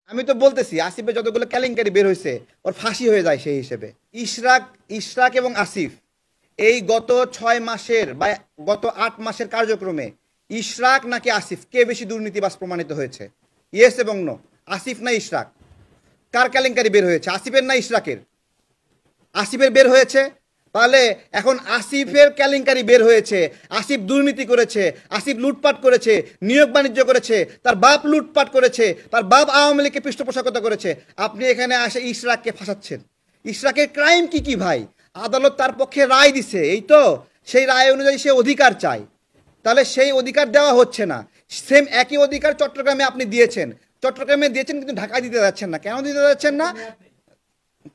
আমি তো বলতেছি আসিফের যতগুলো কেলেঙ্কারি বের হয়েছে ওর ফাঁসি হয়ে যায় সেই হিসেবে। ইশরাক ইশরাক এবং আসিফ এই গত 6 মাসের বা গত 8 মাসের কার্যক্রমে ইশরাক নাকি আসিফ কে বেশি দুর্নীতিবাজ প্রমাণিত হয়েছে? ইয়েস এবং নো। আসিফ না ইশরাক? কার কেলেঙ্কারি বের হয়েছে, আসিফের না ইশরাকের? আসিফের বের হয়েছে। তাহলে এখন আসিফের কেলেঙ্কারি বের হয়েছে, আসিফ দুর্নীতি করেছে, আসিফ লুটপাট করেছে, নিয়োগ বাণিজ্য করেছে, তার বাপ লুটপাট করেছে, তার বাপ আওয়ামী লীগকে পৃষ্ঠপোষকতা করেছে। আপনি এখানে আসে ইশরাককে ফাঁসাচ্ছেন। ইশরাকের ক্রাইম কি কি ভাই? আদালত তার পক্ষে রায় দিছে, এই তো সেই রায় অনুযায়ী সে অধিকার চায়, তাহলে সেই অধিকার দেওয়া হচ্ছে না। সেম একই অধিকার চট্টগ্রামে আপনি দিয়েছেন, চট্টগ্রামে দিয়েছেন কিন্তু ঢাকায় দিতে যাচ্ছেন না। কেন দিতে যাচ্ছেন না?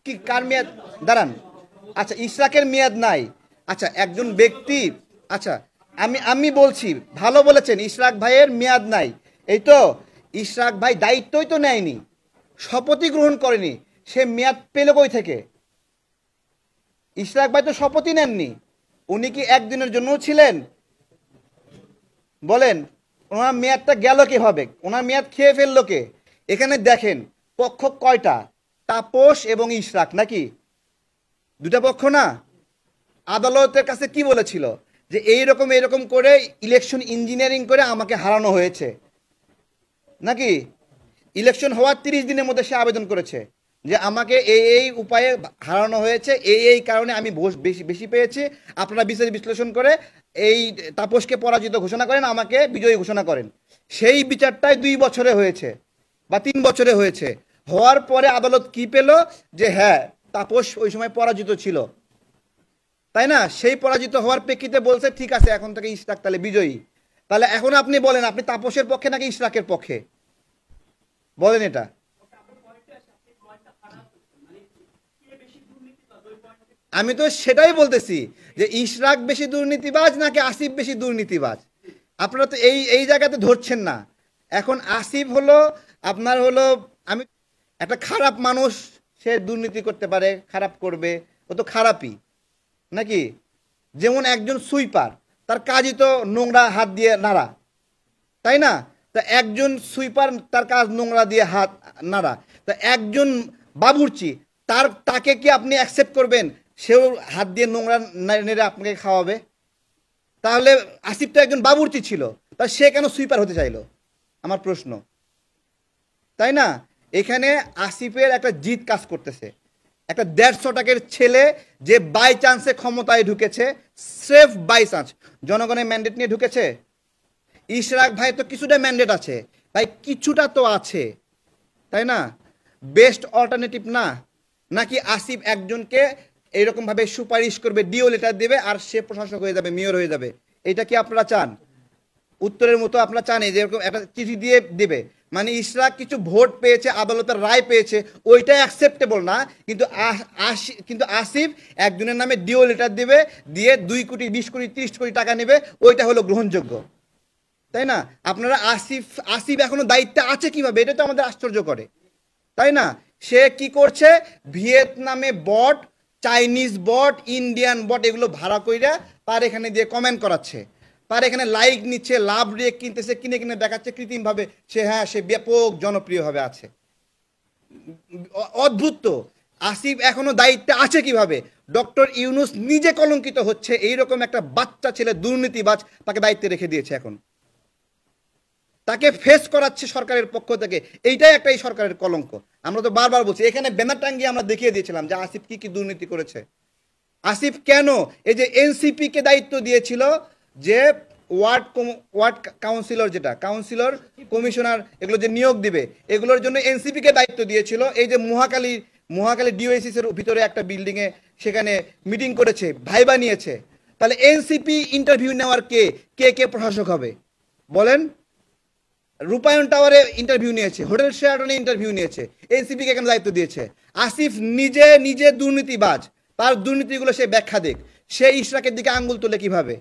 কি কার মেয়াদ? দাঁড়ান, আচ্ছা ইশরাকের মেয়াদ নাই। আচ্ছা একজন ব্যক্তি, আচ্ছা আমি আমি বলছি, ভালো বলেছেন ইশরাক ভাইয়ের মেয়াদ নাই, এই তো ইশরাক ভাই দায়িত্বই তো নেয়নি, শপথই গ্রহণ করেনি, সে মেয়াদ পেল কই থেকে? ইশরাক ভাই তো শপথই নেননি। উনি কি একদিনের জন্যও ছিলেন? বলেন, ওনার মেয়াদটা গেল কিভাবে? ওনার মেয়াদ খেয়ে ফেললো কে? এখানে দেখেন পক্ষ কয়টা, তাপস এবং ইশরাক নাকি? দুটা পক্ষ না? আদালতের কাছে কি বলেছিল যে এইরকম এইরকম করে ইলেকশন ইঞ্জিনিয়ারিং করে আমাকে হারানো হয়েছে নাকি? ইলেকশন হওয়ার 30 দিনের মধ্যে সে আবেদন করেছে যে আমাকে এই এই উপায়ে হারানো হয়েছে, এই এই কারণে আমি ভোট বেশি বেশি পেয়েছি, আপনারা বিচার বিশ্লেষণ করে এই তাপসকে পরাজিত ঘোষণা করেন, আমাকে বিজয়ী ঘোষণা করেন। সেই বিচারটাই 2 বছরে হয়েছে বা 3 বছরে হয়েছে। হওয়ার পরে আদালত কি পেল? যে হ্যাঁ তাপস ওই সময় পরাজিত ছিল, তাই না? সেই পরাজিত হওয়ার প্রেক্ষিতে বলছে ঠিক আছে এখন থেকে ইশরাক তাহলে বিজয়ী। তাহলে এখন আপনি বলেন আপনি তাপসের পক্ষে নাকি ইশরাকের পক্ষে? বলেন এটা। আমি তো সেটাই বলতেছি যে ইশরাক বেশি দুর্নীতিবাজ নাকি আসিফ বেশি দুর্নীতিবাজ। আপনারা তো এই এই জায়গাতে ধরছেন না। এখন আসিফ হলো আপনার হলো, আমি একটা খারাপ মানুষ, সে দুর্নীতি করতে পারে, খারাপ করবে, ও তো খারাপই নাকি? যেমন একজন সুইপার, তার কাজই তো নোংরা হাত দিয়ে নাড়া, তাই না? তা একজন সুইপার তার কাজ নোংরা দিয়ে হাত নাড়া, তা একজন বাবুর্চি তাকে কি আপনি অ্যাকসেপ্ট করবেন সেও হাত দিয়ে নোংরা নেড়ে আপনাকে খাওয়াবে? তাহলে আসিফ তো একজন বাবুর্চি ছিল, তা সে কেন সুইপার হতে চাইলো? আমার প্রশ্ন, তাই না? এখানে আসিফের একটা জিত কাজ করতেছে। একটা 150 টাকার ছেলে যে বাই চান্সে ক্ষমতায় ঢুকেছে, সেফ বাই চান্স, জনগণের ম্যান্ডেট নিয়ে ঢুকেছে। ইশরাক ভাই তো কিছুটা ম্যান্ডেট আছে ভাই, কিছুটা তো আছে, তাই না? বেস্ট অল্টারনেটিভ না? নাকি আসিফ একজনকে এইরকম ভাবে সুপারিশ করবে, ডিও লেটার দেবে আর সে প্রশাসক হয়ে যাবে, মেয়র হয়ে যাবে? এটা কি আপনারা চান? উত্তরের মতো আপনারা চান যে এরকম একটা চিঠি দিয়ে দেবে, মানে ইশরাক কিছু ভোট পেয়েছে, আদালতের রায় পেয়েছে, ওইটাই অ্যাকসেপ্টেবল না, কিন্তু কিন্তু আসিফ একজনের নামে ডিও লেটার দেবে, দিয়ে 2 কোটি 20 কোটি 30 কোটি টাকা নেবে, ওইটা হলো গ্রহণযোগ্য, তাই না? আপনারা আসিফ আসিফ এখনো দায়িত্বে আছে কিভাবে, এটা তো আমাদের আশ্চর্য করে, তাই না? সে কি করছে? ভিয়েতনামে বট, চাইনিজ বট, ইন্ডিয়ান বট এগুলো ভাড়া কইরা তার এখানে দিয়ে কমেন্ট করাচ্ছে, তার এখানে লাইক নিচ্ছে, লাভ রেক কিনতেছে, কিনে কিনে দেখাচ্ছে কৃত্রিমভাবে সে হ্যাঁ সে ব্যাপক জনপ্রিয়ভাবে আছে। অদ্ভুত তো। আসিফ এখনো দায়িত্বে আছে কিভাবে? ডক্টর ইউনুস নিজে কলঙ্কিত হচ্ছে, এইরকম একটা বাচ্চা ছেলে দুর্নীতিবাজ তাকে দায়িত্বে রেখে দিয়েছে, এখন তাকে ফেস করাচ্ছে সরকারের পক্ষ থেকে। এইটাই একটা এই সরকারের কলঙ্ক। আমরা তো বারবার বলছি, এখানে ব্যানার টাঙ্গিয়ে আমরা দেখিয়ে দিয়েছিলাম যে আসিফ কি কি দুর্নীতি করেছে। আসিফ কেন এই যে এনসিপি কে দায়িত্ব দিয়েছিল যে ওয়ার্ড কাউন্সিলর, যেটা কাউন্সিলর কমিশনার এগুলো যে নিয়োগ দিবে, এগুলোর জন্য এনসিপি কে দায়িত্ব দিয়েছিল। এই যে মহাখালী ডিওএসিস এর ভিতরে একটা বিল্ডিং এ সেখানে মিটিং করেছে, ভাইবা নিয়েছে, তাহলে এনসিপি ইন্টারভিউ নেওয়ার কে কে কে প্রশাসক হবে বলেন? রূপায়ণ টাওয়ারে ইন্টারভিউ নিয়েছে, হোটেল শেরাটনে ইন্টারভিউ নিয়েছে, এনসিপি কে কেন দায়িত্ব দিয়েছে? আসিফ নিজে নিজে দুর্নীতিবাজ, তার দুর্নীতিগুলো সে ব্যাখ্যা দেখ, সে ইশরাকের দিকে আঙ্গুল তোলে কিভাবে?